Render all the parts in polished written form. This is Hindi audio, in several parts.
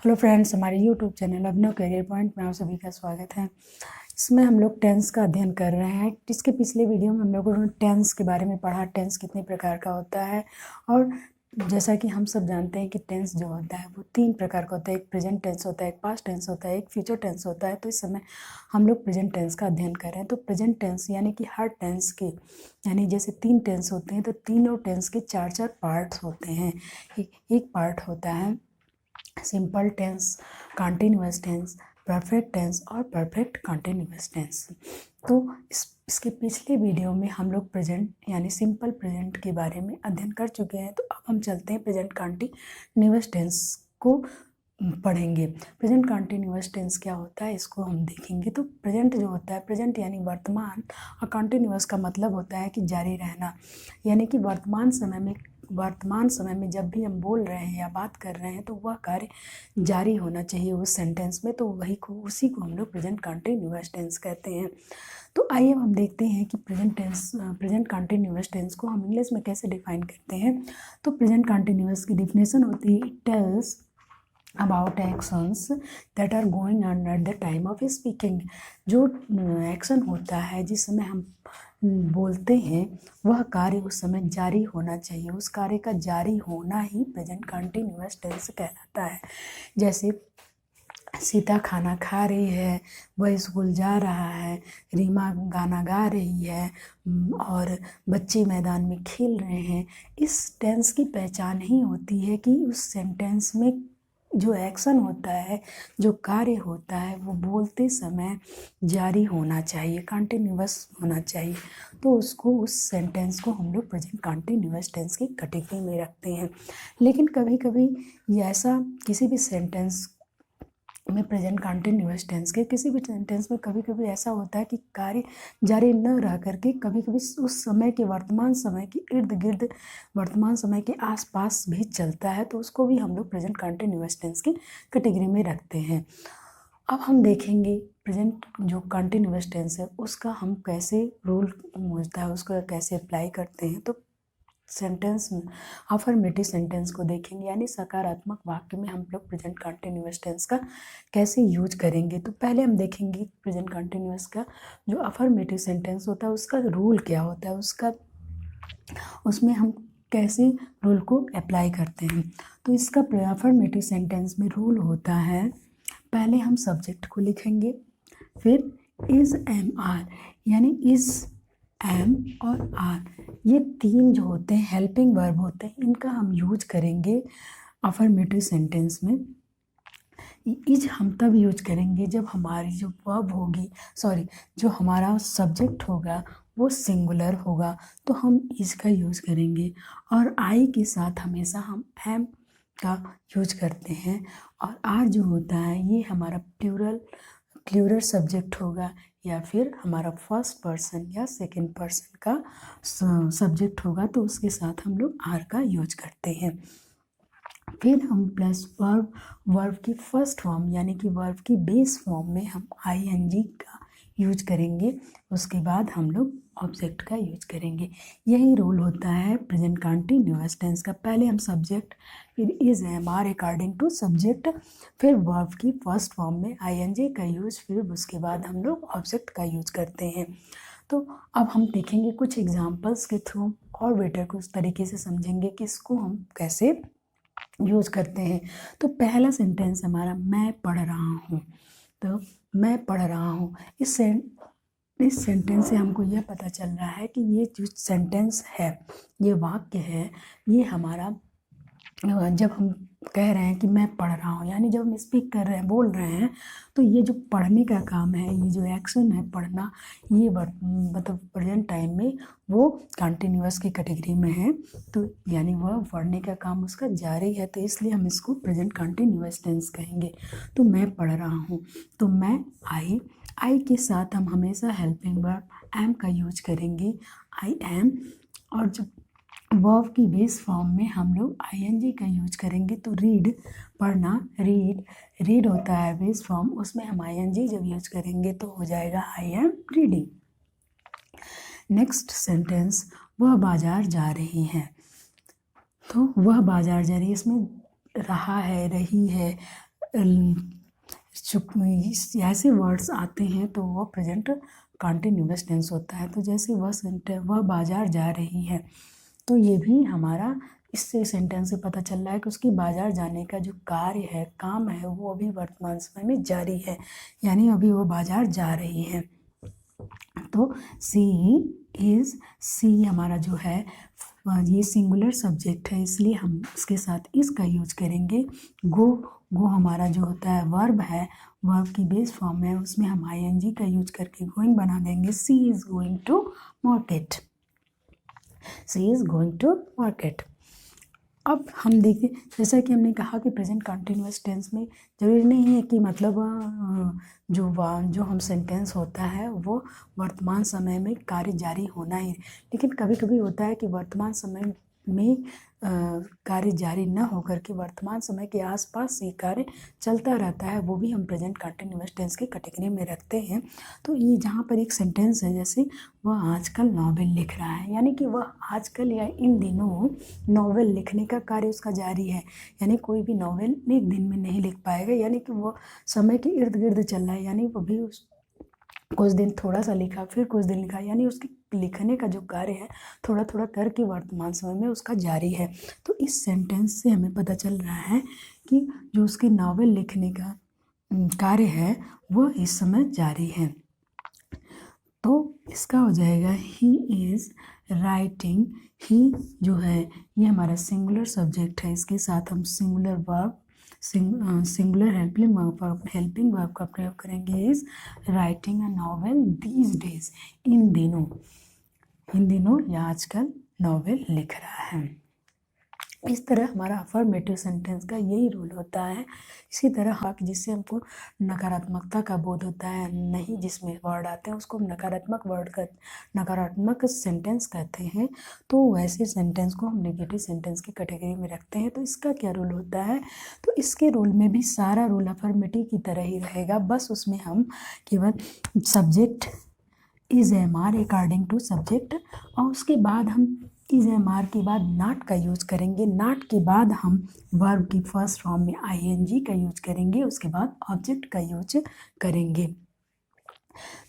हेलो फ्रेंड्स, हमारे यूट्यूब चैनल अभिनव करियर पॉइंट में आप सभी का स्वागत है। इसमें हम लोग टेंस का अध्ययन कर रहे हैं। इसके पिछले वीडियो में हम लोगों ने टेंस के बारे में पढ़ा, टेंस कितने प्रकार का होता है। और जैसा कि हम सब जानते हैं कि टेंस जो होता है वो 3 प्रकार का होता है। एक प्रेजेंट टेंस होता है, एक पास्ट टेंस होता है, एक फ्यूचर टेंस होता है। तो इस समय हम लोग प्रेजेंट टेंस का अध्ययन कर रहे हैं। तो प्रेजेंट टेंस यानी कि हर टेंस के, यानी जैसे 3 टेंस होते हैं तो तीनों टेंस के 4-4 पार्ट्स होते हैं। एक पार्ट होता है simple tense, continuous tense, perfect tense और परफेक्ट कंटिन्यूअस टेंस। तो इसके पिछले वीडियो में हम लोग प्रेजेंट यानी सिंपल प्रेजेंट के बारे में अध्ययन कर चुके हैं। तो अब हम चलते हैं प्रेजेंट कंटिन्यूअस टेंस को पढ़ेंगे। प्रेजेंट कंटिन्यूअस टेंस क्या होता है इसको हम देखेंगे। तो प्रेजेंट जो होता है, प्रेजेंट यानी वर्तमान, और कंटिन्यूअस का मतलब होता है कि जारी रहना, यानी कि वर्तमान समय में जब भी हम बोल रहे हैं या बात कर रहे हैं तो वह कार्य जारी होना चाहिए उस सेंटेंस में। तो उसी को हम लोग प्रेजेंट कंटिन्यूअस टेंस कहते हैं। तो आइए हम देखते हैं कि प्रेजेंट कंटिन्यूअस टेंस को हम इंग्लिश में कैसे डिफाइन करते हैं। तो प्रेजेंट कंटिन्यूअस की डिफिनेशन होती है, it tells about actions that are going on at the time of speaking. जो एक्शन होता है जिस समय हम बोलते हैं वह कार्य उस समय जारी होना चाहिए। उस कार्य का जारी होना ही प्रेजेंट कंटिन्यूअस टेंस कहलाता है। जैसे सीता खाना खा रही है, वह स्कूल जा रहा है, रीमा गाना गा रही है, और बच्चे मैदान में खेल रहे हैं। इस टेंस की पहचान ही होती है कि उस सेंटेंस में जो एक्शन होता है, जो कार्य होता है, वो बोलते समय जारी होना चाहिए, कंटिन्यूअस होना चाहिए। तो उस सेंटेंस को हम लोग प्रेजेंट कंटिन्यूअस टेंस की कैटेगरी में रखते हैं। लेकिन कभी कभी ऐसा किसी भी सेंटेंस में, प्रेजेंट कंटिन्यूअस टेंस के किसी भी सेंटेंस में कभी कभी ऐसा होता है कि कार्य जारी न रह करके कभी कभी उस समय के, वर्तमान समय के इर्द गिर्द, वर्तमान समय के आसपास भी चलता है। तो उसको भी हम लोग प्रेजेंट कंटिन्यूअस टेंस की कैटेगरी में रखते हैं। अब हम देखेंगे प्रेजेंट जो कंटिन्यूअस टेंस है उसका हम कैसे रूल होता है, उसको कैसे अप्लाई करते हैं। तो सेंटेंस में अफर्मेटिव सेंटेंस को देखेंगे, यानी सकारात्मक वाक्य में हम लोग प्रेजेंट कंटिन्यूअस टेंस का कैसे यूज करेंगे। तो पहले हम देखेंगे प्रेजेंट कंटिन्यूअस का जो अफर्मेटिव सेंटेंस होता है उसका रूल क्या होता है, उसमें हम कैसे रूल को अप्लाई करते हैं। तो इसका अफर्मेटिव सेंटेंस में रूल होता है, पहले हम सब्जेक्ट को लिखेंगे, फिर इज, एम, आर, यानी इज, एम और आर, ये 3 जो होते हैं हेल्पिंग वर्ब होते हैं, इनका हम यूज करेंगे अफर्मेटिव सेंटेंस में। इज हम तब यूज करेंगे जब हमारी जो वर्ब होगी, जो हमारा सब्जेक्ट होगा वो सिंगुलर होगा, तो हम इज का यूज करेंगे। और आई के साथ हमेशा हम एम का यूज करते हैं। और आर जो होता है ये हमारा प्लूरल सब्जेक्ट होगा, या फिर हमारा फर्स्ट पर्सन या सेकंड पर्सन का सब्जेक्ट होगा, तो उसके साथ हम लोग आर का यूज करते हैं। फिर हम प्लस वर्ब की फर्स्ट फॉर्म यानी कि वर्ब की बेस फॉर्म में हम आईएनजी का यूज करेंगे। उसके बाद हम लोग ऑब्जेक्ट का यूज करेंगे। यही रूल होता है प्रेजेंट कंटिन्यूअस टेंस का। पहले हम सब्जेक्ट, फिर is, am, are according to subject, फिर वर्ब की फर्स्ट फॉर्म में आईएनजी का यूज, फिर उसके बाद हम लोग ऑब्जेक्ट का यूज करते हैं। तो अब हम देखेंगे कुछ एग्जाम्पल्स के थ्रू और बेटर कुछ तरीके से समझेंगे कि इसको हम कैसे यूज करते हैं। तो पहला सेंटेंस हमारा मैं पढ़ रहा हूँ। तो मैं पढ़ रहा हूँ, इस सेंटेंस से हमको यह पता चल रहा है कि ये जो सेंटेंस है, ये वाक्य है, ये हमारा जब हम कह रहे हैं कि मैं पढ़ रहा हूँ, यानी जब हम स्पीक कर रहे हैं, बोल रहे हैं, तो ये जो पढ़ने का काम है, ये जो एक्शन है पढ़ना, ये मतलब प्रेजेंट टाइम में वो कंटिन्यूअस की कैटेगरी में है। तो यानी वह पढ़ने का काम उसका जारी है, तो इसलिए हम इसको प्रेजेंट कंटिन्यूअस टेंस कहेंगे। तो मैं पढ़ रहा हूँ, तो मैं आई के साथ हम हमेशा हेल्पिंग वर्ब एम का यूज करेंगे, आई एम। और जब वर्ब की बेस फॉर्म में हम लोग आईएनजी का यूज करेंगे। तो रीड, पढ़ना, रीड होता है बेस फॉर्म, उसमें हम आईएनजी जब यूज करेंगे तो हो जाएगा I am reading. Next sentence, वह बाजार जा रही है। तो वह बाजार जा रही है, इसमें रहा है, रही है, ऐसे वर्ड्स आते हैं तो वो प्रेजेंट कंटिन्यूअस टेंस होता है। तो जैसे वह बाजार जा रही है, तो ये भी हमारा इससे सेंटेंस से पता चल रहा है कि उसकी बाजार जाने का जो कार्य है, काम है, वो अभी वर्तमान समय में जारी है, यानी अभी वो बाजार जा रही है। तो सी हमारा जो है ये सिंगुलर सब्जेक्ट है, इसलिए हम इसके साथ इसका यूज करेंगे। गो हमारा जो होता है वर्ब है, वर्ब की बेस फॉर्म है, उसमें हम आईएनजी का यूज करके गोइंग बना देंगे। She is going to market, she is going to market. अब हम देखिए, जैसा कि हमने कहा कि प्रेजेंट कंटिन्यूअस टेंस में ज़रूरी नहीं है कि मतलब जो हम सेंटेंस होता है वो वर्तमान समय में कार्य जारी होना ही, लेकिन कभी कभी होता है कि वर्तमान समय में कार्य जारी न होकर के वर्तमान समय के आसपास से कार्य चलता रहता है, वो भी हम प्रेजेंट कंटिन्यूअस टेंस की कैटेगरी में रखते हैं। तो ये जहाँ पर एक सेंटेंस है, जैसे वह आजकल नॉवेल लिख रहा है, यानी कि वह आजकल या इन दिनों नॉवेल लिखने का कार्य उसका जारी है, यानी कोई भी नॉवेल एक दिन में नहीं लिख पाएगा, यानी कि वो समय के इर्द गिर्द चल रहा है, यानी वो भी कुछ दिन थोड़ा सा लिखा, फिर कुछ दिन लिखा, यानी उसके लिखने का जो कार्य है थोड़ा थोड़ा करके वर्तमान समय में उसका जारी है। तो इस सेंटेंस से हमें पता चल रहा है कि जो उसके नॉवेल लिखने का कार्य है वो इस समय जारी है। तो इसका हो जाएगा ही इज़ राइटिंग। ही जो है ये हमारा सिंगुलर सब्जेक्ट है, इसके साथ हम singular verb singular helping verb का प्रयोग करेंगे। Is writing a novel these days, इन दिनों या आजकल नॉवेल लिख रहा है। इस तरह हमारा अफर्मेटिव सेंटेंस का यही रूल होता है। इसी तरह हक, जिससे हमको नकारात्मकता का बोध होता है, नहीं जिसमें वर्ड आते हैं उसको नकारात्मक सेंटेंस कहते हैं। तो वैसे सेंटेंस को हम नेगेटिव सेंटेंस की कैटेगरी में रखते हैं। तो इसका क्या रूल होता है, तो इसके रूल में भी सारा रूल अफर्मेटिव की तरह ही रहेगा, बस उसमें हम केवल subject is am are according to subject, और उसके बाद हम इज एम आर के बाद नॉट का यूज करेंगे, नॉट के बाद हम वर्ब की फर्स्ट फॉर्म में आईएनजी का यूज करेंगे, उसके बाद ऑब्जेक्ट का यूज करेंगे।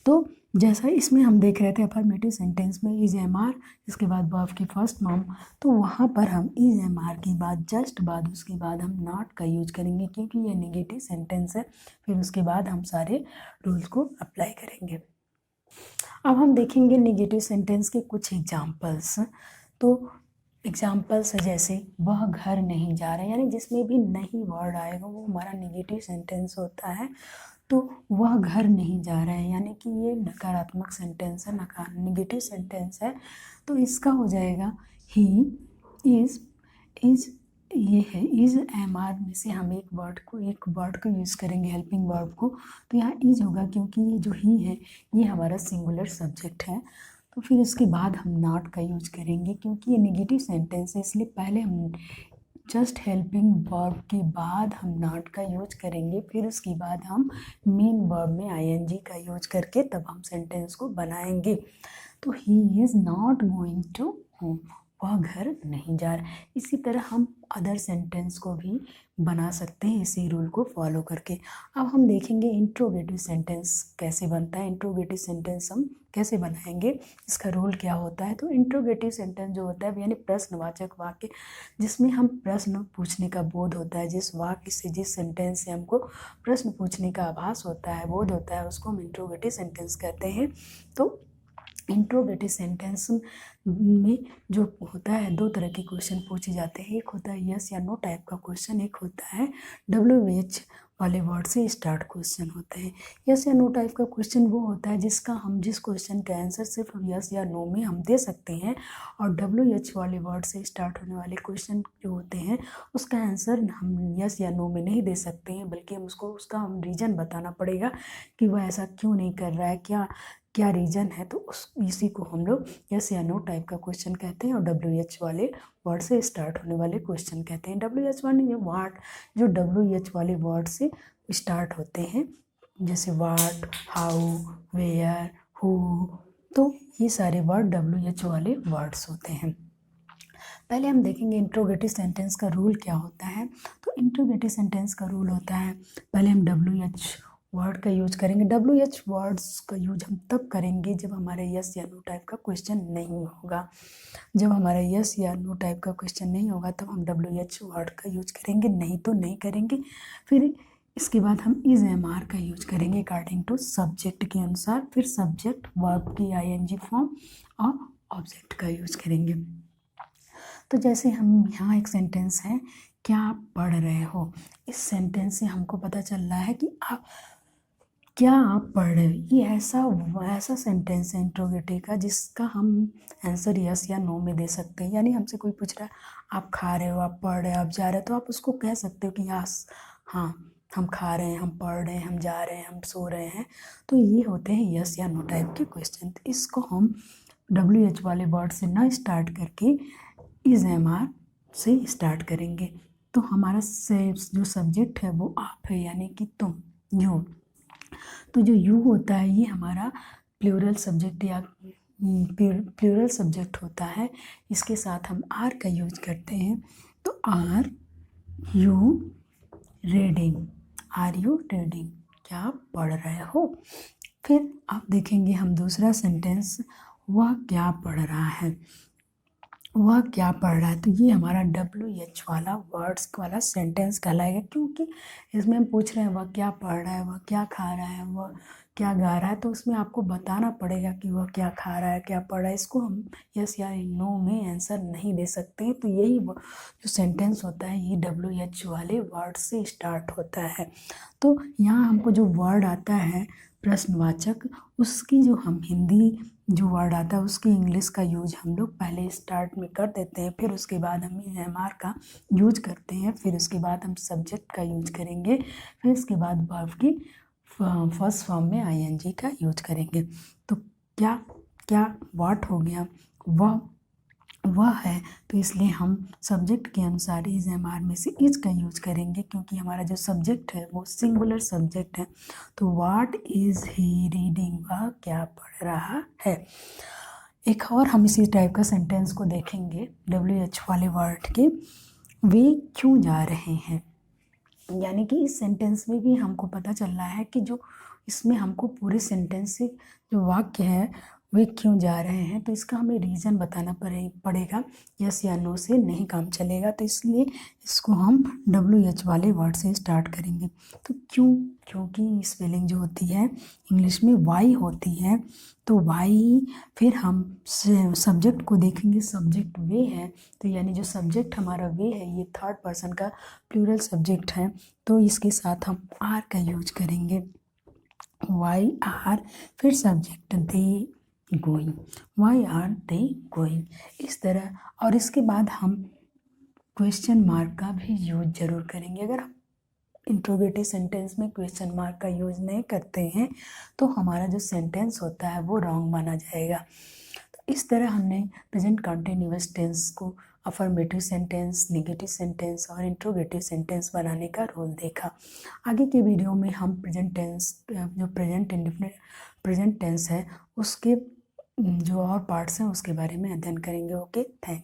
तो जैसा इसमें हम देख रहे थे अफर्मेटिव सेंटेंस में इज एम आर, इसके बाद वर्ब की फर्स्ट फॉर्म, तो वहाँ पर हम इज एम आर के बाद जस्ट बाद उसके बाद हम नॉट का यूज करेंगे, क्योंकि ये नेगेटिव सेंटेंस है। फिर उसके बाद हम सारे रूल्स को अप्लाई करेंगे। अब हम देखेंगे नेगेटिव सेंटेंस के कुछ एग्जाम्पल्स। तो एग्जाम्पल्स है जैसे वह घर नहीं जा रहा है, यानी जिसमें भी नहीं वर्ड आएगा वो हमारा नेगेटिव सेंटेंस होता है। तो वह घर नहीं जा रहा है, यानी कि ये नकारात्मक सेंटेंस है, नेगेटिव सेंटेंस है। तो इसका हो जाएगा ही इज ये है इज एम आर में से हम एक वर्ड को यूज़ करेंगे, हेल्पिंग वर्ब को। तो यहाँ इज होगा, क्योंकि ये जो ही है ये हमारा सिंगुलर सब्जेक्ट है। तो फिर उसके बाद हम नॉट का यूज करेंगे, क्योंकि ये नेगेटिव सेंटेंस है, इसलिए पहले हम जस्ट हेल्पिंग वर्ब के बाद हम नॉट का यूज करेंगे, फिर उसके बाद हम मेन वर्ब में आईएनजी का यूज करके तब हम सेंटेंस को बनाएंगे। तो he is not going to home, वह घर नहीं जा रहा। इसी तरह हम अदर सेंटेंस को भी बना सकते हैं इसी रूल को फॉलो करके। अब हम देखेंगे इंट्रोगेटिव सेंटेंस कैसे बनता है, इंट्रोगेटिव सेंटेंस हम कैसे बनाएंगे, इसका रूल क्या होता है। तो इंट्रोगेटिव सेंटेंस जो होता है यानी प्रश्नवाचक वाक्य, जिसमें हम प्रश्न पूछने का बोध होता है, जिस वाक्य से जिस सेंटेंस से हमको प्रश्न पूछने का आभास होता है, बोध होता है, उसको हम इंट्रोगेटिव सेंटेंस कहते हैं। तो इंट्रोगेटिव सेंटेंस में जो होता है दो तरह के क्वेश्चन पूछे जाते हैं, एक होता है यस या नो टाइप का क्वेश्चन, एक होता है WH वाले वर्ड से स्टार्ट क्वेश्चन होते हैं। यस या नो टाइप का क्वेश्चन वो होता है जिस क्वेश्चन का आंसर सिर्फ यस या नो में हम दे सकते हैं, और WH वाले वर्ड से स्टार्ट होने वाले क्वेश्चन जो होते हैं उसका आंसर हम यस या नो में नहीं दे सकते हैं, बल्कि उसका हम रीज़न बताना पड़ेगा कि वह ऐसा क्यों नहीं कर रहा है, क्या रीज़न है। तो इसी को हम लोग यस या नो टाइप का क्वेश्चन कहते हैं, और WH वाले वर्ड से स्टार्ट होने वाले क्वेश्चन कहते हैं। WH वाले वर्ड जो WH वाले वर्ड से स्टार्ट होते हैं, जैसे व्हाट, हाउ, वेयर, हु, तो ये सारे वर्ड WH वाले वर्ड्स होते हैं। पहले हम देखेंगे इंट्रोगेटिव सेंटेंस का रूल क्या होता है। तो इंट्रोगेटिव सेंटेंस का रूल होता है, पहले हम WH वर्ड का यूज करेंगे। WH वर्ड्स का यूज हम तब करेंगे जब हमारे यस या नो टाइप का क्वेश्चन नहीं होगा। जब हमारा यस या नो टाइप का क्वेश्चन नहीं होगा तब हम WH वर्ड का यूज करेंगे, नहीं तो नहीं करेंगे। फिर इसके बाद हम इज MR का यूज करेंगे अकॉर्डिंग टू सब्जेक्ट के अनुसार। फिर सब्जेक्ट वर्ब की ING फॉर्म और ऑब्जेक्ट का यूज करेंगे। तो जैसे हम यहाँ एक सेंटेंस है, क्या आप पढ़ रहे हो। इस सेंटेंस से हमको पता चल रहा है कि आप क्या आप पढ़ रहे हो। ये ऐसा सेंटेंस है इंट्रोगेटिव का जिसका हम आंसर यस या नो में दे सकते हैं। यानी हमसे कोई पूछ रहा है आप खा रहे हो, आप पढ़ रहे हो, आप जा रहे हो, तो आप उसको कह सकते हो कि यस, हाँ हम खा रहे हैं, हम पढ़ रहे हैं, हम जा रहे हैं, हम सो रहे हैं। तो ये होते हैं यस या नो टाइप के क्वेश्चन। तो इसको हम WH वाले वर्ड से ना स्टार्ट करके इज MR से स्टार्ट करेंगे। तो हमारा जो सब्जेक्ट है वो आप है, यानी कि तुम, यू। तो जो यू होता है ये हमारा प्लूरल सब्जेक्ट या प्लूरल सब्जेक्ट होता है। इसके साथ हम आर का यूज करते हैं। तो are you reading, are you reading, क्या आप पढ़ रहे हो। फिर आप देखेंगे हम दूसरा सेंटेंस, वह क्या पढ़ रहा है। वह क्या पढ़ रहा है, तो ये हमारा WH वाला वर्ड्स वाला सेंटेंस कहलाएगा, क्योंकि इसमें हम पूछ रहे हैं वह क्या पढ़ रहा है, वह क्या खा रहा है, वह क्या गा रहा है। तो उसमें आपको बताना पड़ेगा कि वह क्या खा रहा है, क्या पढ़ रहा है। इसको हम यस या नो में आंसर नहीं दे सकते। तो यही जो सेंटेंस होता है ये WH वाले वर्ड से स्टार्ट होता है। तो यहाँ हमको जो वर्ड आता है प्रश्नवाचक, उसकी जो हम हिंदी जो वर्ड आता है उसकी इंग्लिश का यूज हम लोग पहले स्टार्ट में कर देते हैं। फिर उसके बाद हम MR का यूज करते हैं। फिर उसके बाद हम सब्जेक्ट का यूज करेंगे। फिर उसके बाद वर्ब की फर्स्ट फॉर्म में ING का यूज करेंगे। तो क्या क्या व्हाट हो गया, वह है। तो इसलिए हम सब्जेक्ट के अनुसार इज MR में से इज का यूज करेंगे, क्योंकि हमारा जो सब्जेक्ट है वो सिंगुलर सब्जेक्ट है। तो व्हाट इज ही रीडिंग, वह क्या पढ़ रहा है। एक और हम इसी टाइप का सेंटेंस को देखेंगे WH वाले वर्ड के, वे क्यों जा रहे हैं। यानी कि इस सेंटेंस में भी हमको पता चल रहा है कि जो इसमें हमको पूरे सेंटेंस से जो वाक्य है वे क्यों जा रहे हैं, तो इसका हमें रीज़न बताना पड़ेगा। यस या नो से नहीं काम चलेगा। तो इसलिए इसको हम WH वाले वर्ड से स्टार्ट करेंगे। तो क्यों, क्योंकि स्पेलिंग जो होती है इंग्लिश में वाई होती है। तो वाई, फिर हम सब्जेक्ट को देखेंगे, सब्जेक्ट वे है। तो यानी जो सब्जेक्ट हमारा वे है ये थर्ड पर्सन का प्लूरल सब्जेक्ट है। तो इसके साथ हम आर का यूज करेंगे, वाई आर। फिर subject they going, why are they going, इस तरह। और इसके बाद हम क्वेश्चन मार्क का भी यूज जरूर करेंगे। अगर हम इंट्रोगेटिव सेंटेंस में क्वेश्चन मार्क का यूज नहीं करते हैं तो हमारा जो सेंटेंस होता है वो रॉन्ग माना जाएगा। तो इस तरह हमने प्रेजेंट कंटिन्यूअस टेंस को अफर्मेटिव सेंटेंस, नेगेटिव सेंटेंस और इंट्रोगेटिव सेंटेंस बनाने का रूल देखा। आगे के वीडियो में हम प्रेजेंट टेंस, जो प्रेजेंट टेंस है उसके जो और पार्ट्स हैं उसके बारे में अध्ययन करेंगे। Okay, thank